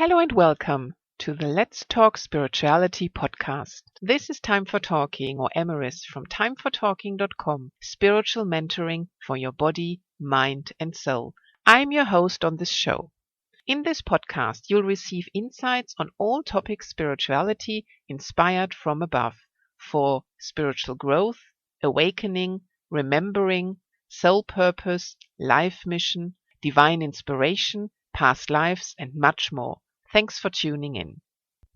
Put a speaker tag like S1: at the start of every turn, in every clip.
S1: Hello and welcome to the Let's Talk Spirituality podcast. This is Time for Talking, or Emeris from timefortalking.com, spiritual mentoring for your body, mind and soul. I'm your host on this show. In this podcast, you'll receive insights on all topics spirituality inspired from above for spiritual growth, awakening, remembering, soul purpose, life mission, divine inspiration, past lives, and much more. Thanks for tuning in.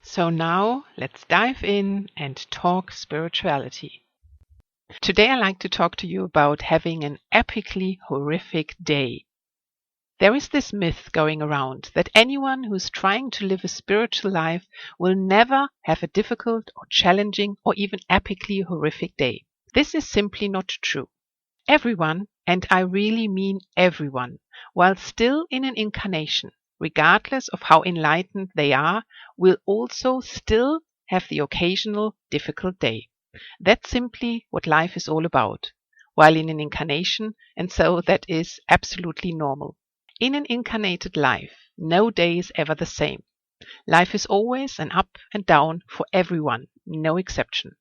S1: So now let's dive in and talk spirituality. Today I'd like to talk to you about having an epically horrific day. There is this myth going around that anyone who's trying to live a spiritual life will never have a difficult or challenging or even epically horrific day. This is simply not true. Everyone, and I really mean everyone, while still in an incarnation, regardless of how enlightened they are, will also still have the occasional difficult day. That's simply what life is all about, while in an incarnation, and so that is absolutely normal. In an incarnated life, no day is ever the same. Life is always an up and down for everyone, no exception.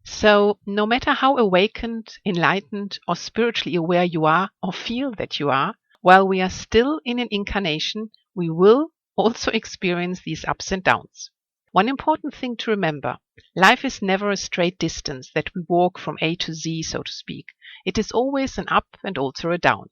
S1: So, no matter how awakened, enlightened, or spiritually aware you are or feel that you are, while we are still in an incarnation, we will also experience these ups and downs. One important thing to remember, life is never a straight distance that we walk from A to Z, so to speak. It is always an up and also a down.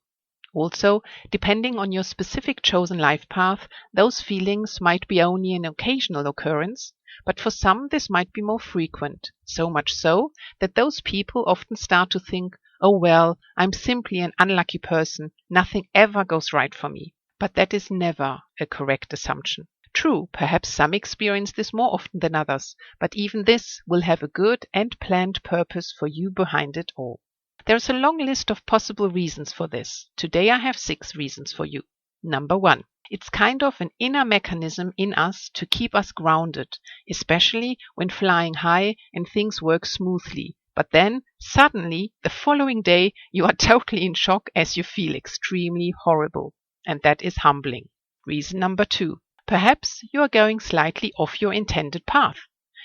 S1: Also, depending on your specific chosen life path, those feelings might be only an occasional occurrence, but for some this might be more frequent, so much so that those people often start to think, oh well, I'm simply an unlucky person, nothing ever goes right for me. But that is never a correct assumption. True, perhaps some experience this more often than others, but even this will have a good and planned purpose for you behind it all. There's a long list of possible reasons for this. Today I have 6 reasons for you. Number 1. It's kind of an inner mechanism in us to keep us grounded, especially when flying high and things work smoothly. But then, suddenly, the following day, you are totally in shock as you feel extremely horrible. And that is humbling. Reason number 2. Perhaps you are going slightly off your intended path.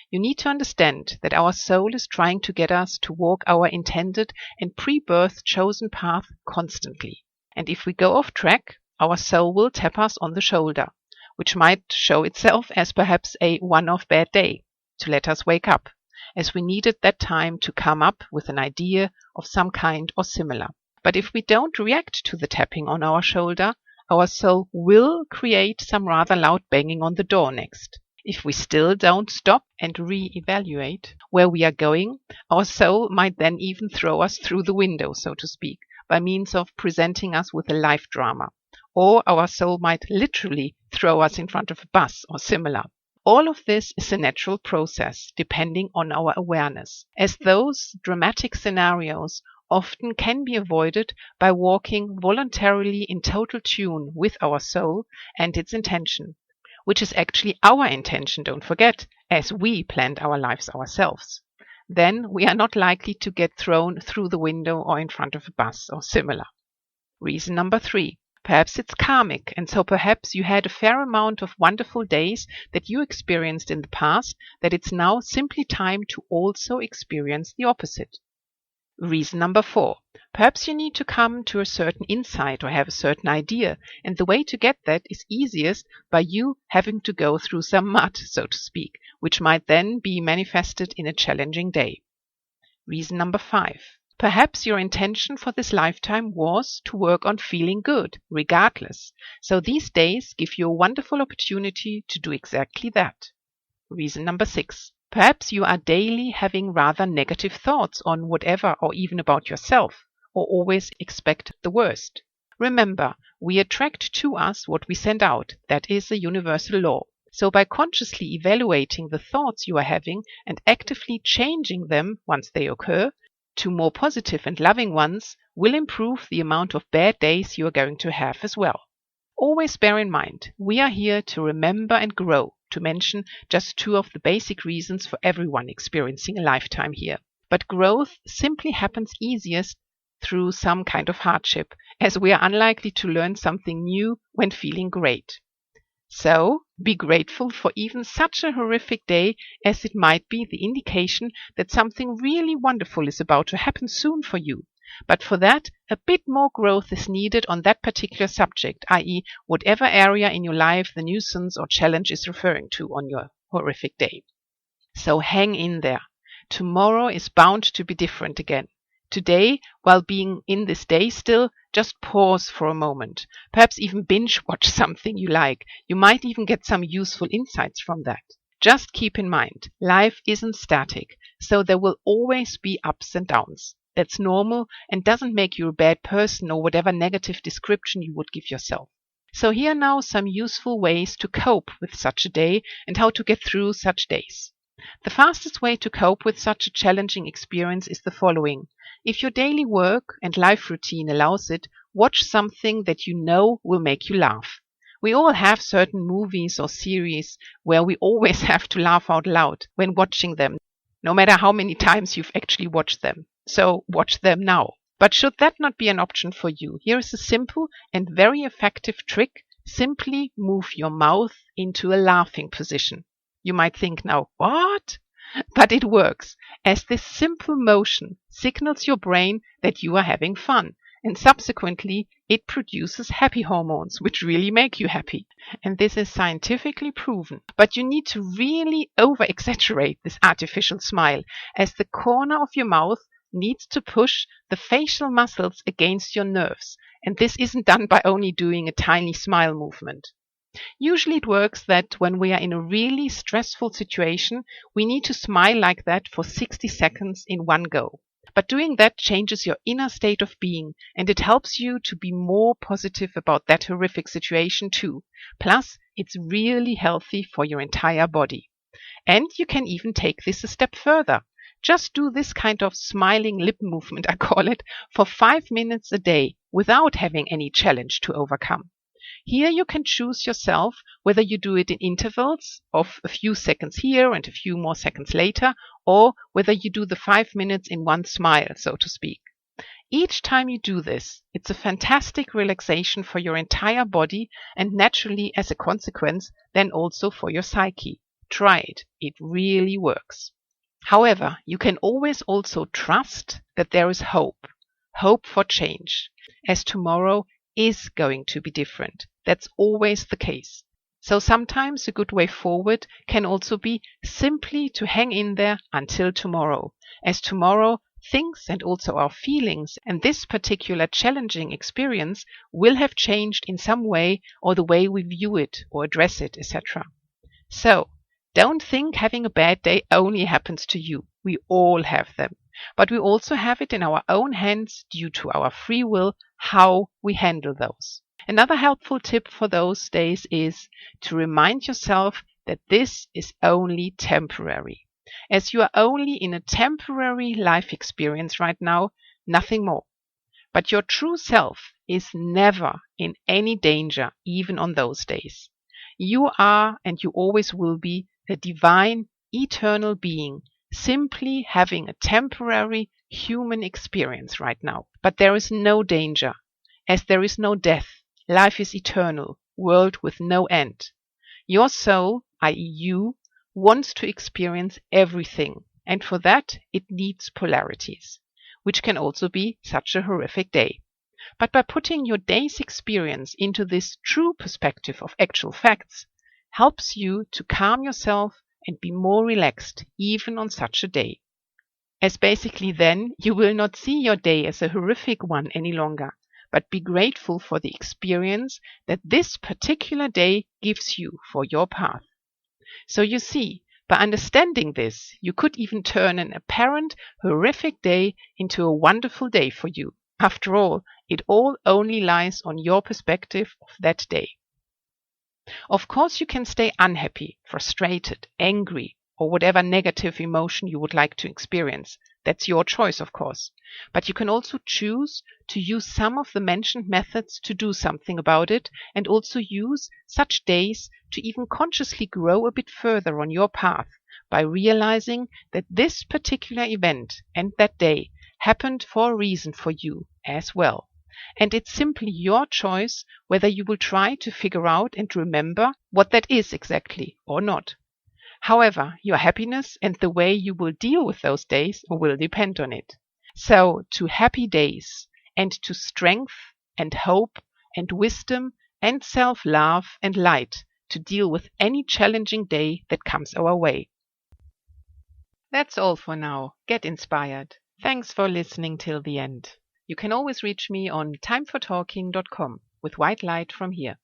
S1: You need to understand that our soul is trying to get us to walk our intended and pre-birth chosen path constantly. And if we go off track, our soul will tap us on the shoulder, which might show itself as perhaps a one-off bad day, to let us wake up, as we needed that time to come up with an idea of some kind or similar. But if we don't react to the tapping on our shoulder, our soul will create some rather loud banging on the door next. If we still don't stop and re-evaluate where we are going, our soul might then even throw us through the window, so to speak, by means of presenting us with a life drama. Or our soul might literally throw us in front of a bus or similar. All of this is a natural process, depending on our awareness, as those dramatic scenarios often can be avoided by walking voluntarily in total tune with our soul and its intention, which is actually our intention, don't forget, as we planned our lives ourselves. Then we are not likely to get thrown through the window or in front of a bus or similar. Reason number 3. Perhaps it's karmic, and so perhaps you had a fair amount of wonderful days that you experienced in the past, that it's now simply time to also experience the opposite. Reason number 4. Perhaps you need to come to a certain insight or have a certain idea, and the way to get that is easiest by you having to go through some mud, so to speak, which might then be manifested in a challenging day. Reason number 5. Perhaps your intention for this lifetime was to work on feeling good, regardless. So these days give you a wonderful opportunity to do exactly that. Reason number 6. Perhaps you are daily having rather negative thoughts on whatever or even about yourself, or always expect the worst. Remember, we attract to us what we send out. That is a universal law. So by consciously evaluating the thoughts you are having and actively changing them once they occur, to more positive and loving ones, will improve the amount of bad days you are going to have as well. Always bear in mind, we are here to remember and grow, to mention just 2 of the basic reasons for everyone experiencing a lifetime here. But growth simply happens easiest through some kind of hardship, as we are unlikely to learn something new when feeling great. So, Be grateful for even such a horrific day, as it might be the indication that something really wonderful is about to happen soon for you. But for that, a bit more growth is needed on that particular subject, i.e., whatever area in your life the nuisance or challenge is referring to on your horrific day. So hang in there. Tomorrow is bound to be different again. Today, while being in this day still, just pause for a moment. Perhaps even binge watch something you like. You might even get some useful insights from that. Just keep in mind, life isn't static, so there will always be ups and downs. That's normal and doesn't make you a bad person or whatever negative description you would give yourself. So here are now some useful ways to cope with such a day and how to get through such days. The fastest way to cope with such a challenging experience is the following. If your daily work and life routine allows it, watch something that you know will make you laugh. We all have certain movies or series where we always have to laugh out loud when watching them, no matter how many times you've actually watched them. So watch them now. But should that not be an option for you, here is a simple and very effective trick. Simply move your mouth into a laughing position. You might think now, what? But it works, as this simple motion signals your brain that you are having fun, and subsequently it produces happy hormones, which really make you happy. And this is scientifically proven. But you need to really over-exaggerate this artificial smile, as the corner of your mouth needs to push the facial muscles against your nerves, and this isn't done by only doing a tiny smile movement. Usually it works that when we are in a really stressful situation, we need to smile like that for 60 seconds in one go. But doing that changes your inner state of being, and it helps you to be more positive about that horrific situation too. Plus, it's really healthy for your entire body. And you can even take this a step further. Just do this kind of smiling lip movement, I call it, for 5 minutes a day without having any challenge to overcome. Here you can choose yourself whether you do it in intervals of a few seconds here and a few more seconds later, or whether you do the 5 minutes in one smile, so to speak. Each time you do this, it's a fantastic relaxation for your entire body and naturally, as a consequence, then also for your psyche. Try it. It really works. However, you can always also trust that there is hope for change, as tomorrow is going to be different. That's always the case. So sometimes a good way forward can also be simply to hang in there until tomorrow, as tomorrow things and also our feelings and this particular challenging experience will have changed in some way, or the way we view it or address it, etc. So don't think having a bad day only happens to you. We all have them. But we also have it in our own hands due to our free will how we handle those. Another helpful tip for those days is to remind yourself that this is only temporary. As you are only in a temporary life experience right now, nothing more. But your true self is never in any danger, even on those days. You are, and you always will be, a divine, eternal being, simply having a temporary human experience right now. But there is no danger, as there is no death. Life is eternal, world with no end. Your soul, i.e. you, wants to experience everything, and for that it needs polarities, which can also be such a horrific day. But by putting your day's experience into this true perspective of actual facts, helps you to calm yourself and be more relaxed even on such a day. As basically then you will not see your day as a horrific one any longer, but be grateful for the experience that this particular day gives you for your path. So you see, by understanding this, you could even turn an apparent horrific day into a wonderful day for you. After all, it all only lies on your perspective of that day. Of course, you can stay unhappy, frustrated, angry, or whatever negative emotion you would like to experience. That's your choice, of course. But you can also choose to use some of the mentioned methods to do something about it, and also use such days to even consciously grow a bit further on your path by realizing that this particular event and that day happened for a reason for you as well. And it's simply your choice whether you will try to figure out and remember what that is exactly or not. However, your happiness and the way you will deal with those days will depend on it. So, to happy days, and to strength and hope and wisdom and self-love and light to deal with any challenging day that comes our way. That's all for now. Get inspired. Thanks for listening till the end. You can always reach me on timefortalking.com with white light from here.